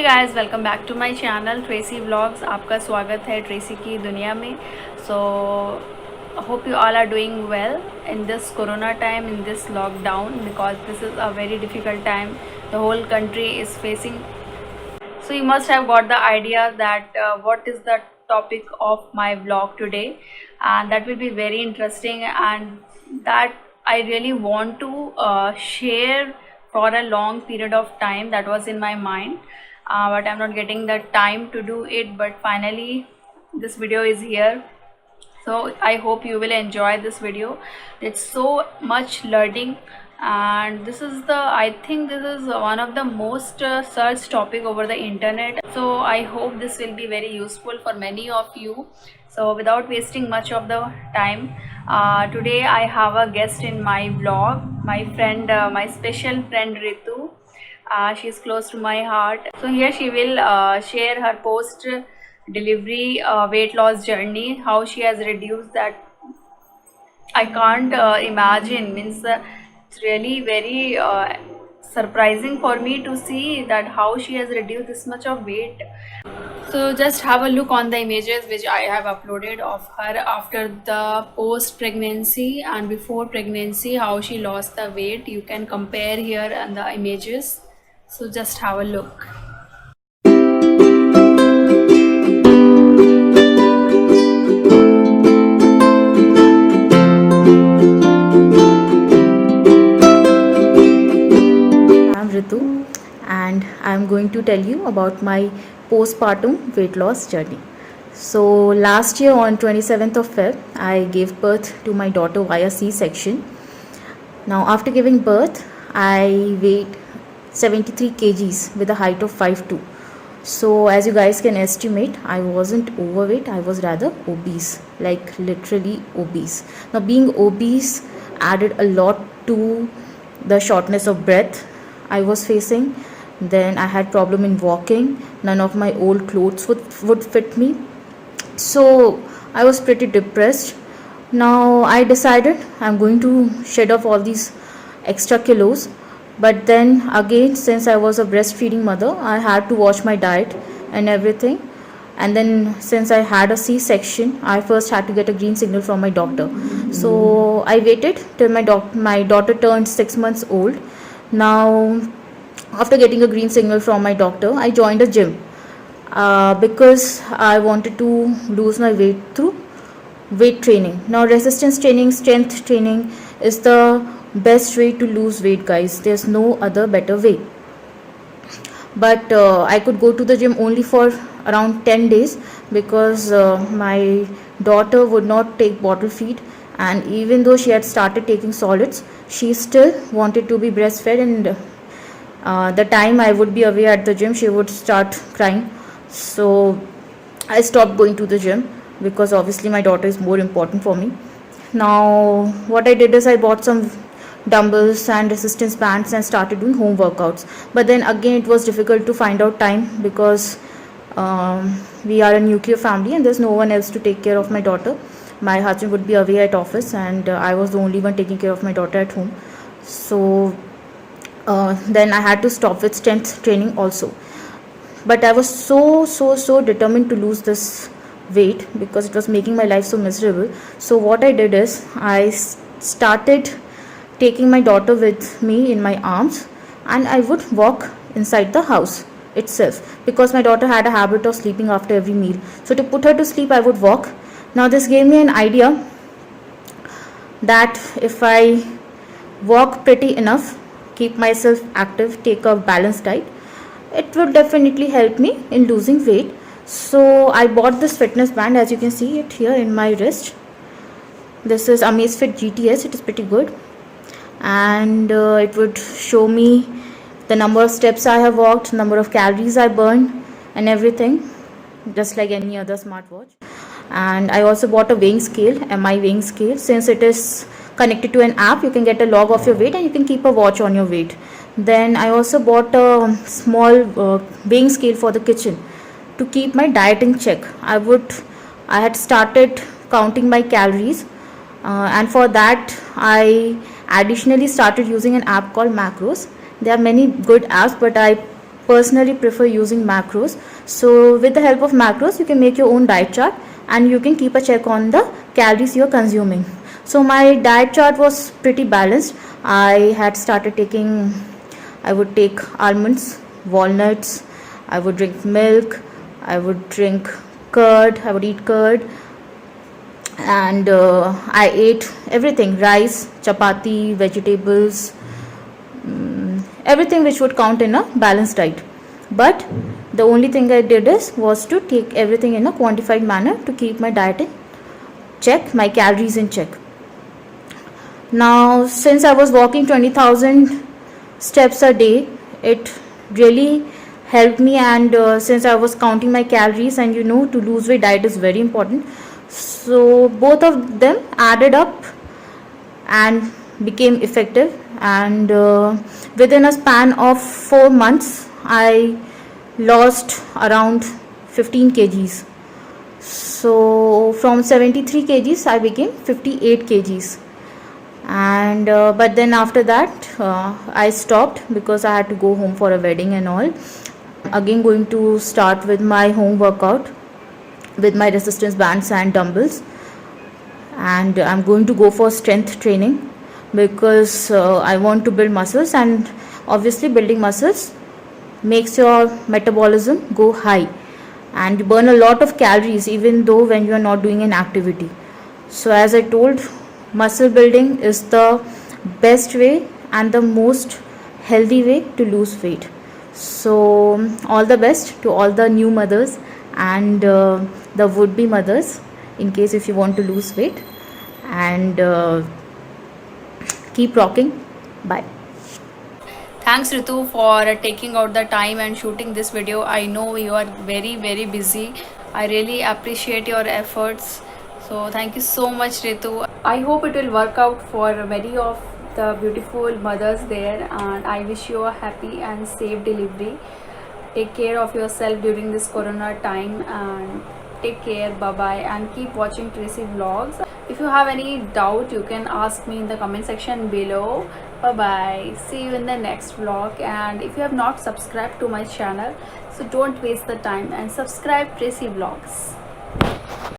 Guys, welcome back to my channel Tracy vlogs. आपका स्वागत है ट्रेसी की दुनिया में। So hope you all are doing well in this corona time, in this lockdown, because this is a very difficult time the whole country is facing. So you must have got the idea that what is the topic of my vlog today, and that will be very interesting, and that I really want to share for a long period of time. That was in my mind, but I'm not getting the time to do it, but finally this video is here. So I hope you will enjoy this video. It's so much learning, and this is the, I think this is one of the most searched topic over the internet. So I hope this will be very useful for many of you. So without wasting much of the time, today I have a guest in my vlog, my friend, my special friend Ritu. She's close to my heart. So here she will share her post delivery weight loss journey, how she has reduced that. I can't imagine, means it's really very surprising for me to see that how she has reduced this much of weight. So just have a look on the images which I have uploaded of her after the post pregnancy and before pregnancy, how she lost the weight. You can compare here and the images. So just have a look. I'm Ritu and I'm going to tell you about my postpartum weight loss journey. So last year on 27th of Feb, I gave birth to my daughter via C-section. Now after giving birth, I weighed 73 kgs with a height of 5'2". So as you guys can estimate, I wasn't overweight, I was rather obese, like literally obese. Now being obese added a lot to the shortness of breath I was facing. Then I had problem in walking. None of my old clothes would fit me. So I was pretty depressed. Now I decided I'm going to shed off all these extra kilos. But then again, since I was a breastfeeding mother, I had to watch my diet and everything. And then since I had a C-section, I first had to get a green signal from my doctor. So I waited till my daughter turned 6 months old. Now after getting a green signal from my doctor, I joined a gym because I wanted to lose my weight through weight training. Now resistance training, strength training is the best way to lose weight, guys. There's no other better way. But I could go to the gym only for around 10 days because my daughter would not take bottle feed, and even though she had started taking solids, she still wanted to be breastfed, and the time I would be away at the gym, she would start crying. So I stopped going to the gym because obviously my daughter is more important for me. Now what I did is I bought some dumbbells and resistance bands and started doing home workouts. But then again, it was difficult to find out time because we are a nuclear family and there's no one else to take care of my daughter. My husband would be away at office, and I was the only one taking care of my daughter at home. So then I had to stop with strength training also. But I was so determined to lose this weight because it was making my life so miserable. So what I did is I started taking my daughter with me in my arms, and I would walk inside the house itself because my daughter had a habit of sleeping after every meal. So to put her to sleep, I would walk. Now this gave me an idea that if I walk pretty enough, keep myself active, take a balanced diet, it would definitely help me in losing weight. So I bought this fitness band, as you can see it here in my wrist. This is Amazfit GTS. It is pretty good, and it would show me the number of steps I have walked, number of calories I burned, and everything, just like any other smartwatch. And I also bought a weighing scale, MI weighing scale. Since it is connected to an app, you can get a log of your weight and you can keep a watch on your weight. Then I also bought a small weighing scale for the kitchen to keep my diet in check. I had started counting my calories, and for that I additionally started using an app called Macros. There are many good apps, but I personally prefer using macros. So with the help of macros, you can make your own diet chart and you can keep a check on the calories you're consuming. So my diet chart was pretty balanced. I had started taking, I would take almonds, walnuts, I would drink milk, I would drink curd, I would eat curd, and I ate everything: rice, chapati, vegetables, everything which would count in a balanced diet. But the only thing I did was to take everything in a quantified manner to keep my diet in check, my calories in check. Now, since I was walking 20,000 steps a day, it really helped me. And since I was counting my calories, and to lose weight, diet is very important. So both of them added up and became effective. And within a span of 4 months, I lost around 15 kgs. So from 73 kgs, I became 58 kgs. And but then after that, I stopped because I had to go home for a wedding and all. Again, going to start with my home workout with my resistance bands and dumbbells, and I'm going to go for strength training because I want to build muscles, and obviously building muscles makes your metabolism go high and you burn a lot of calories even though when you are not doing an activity. So as I told, muscle building is the best way and the most healthy way to lose weight. So all the best to all the new mothers and the would-be mothers, in case if you want to lose weight. And keep rocking. Bye. Thanks Ritu for taking out the time and shooting this video. I know you are very busy. I really appreciate your efforts. So thank you so much Ritu. I hope it will work out for many of the beautiful mothers there, and I wish you a happy and safe delivery. Take care of yourself during this corona time, and take care. Bye bye, and keep watching Tracy vlogs. If you have any doubt, you can ask me in the comment section below. Bye bye, see you in the next vlog. And if you have not subscribed to my channel, so don't waste the time and subscribe Tracy vlogs.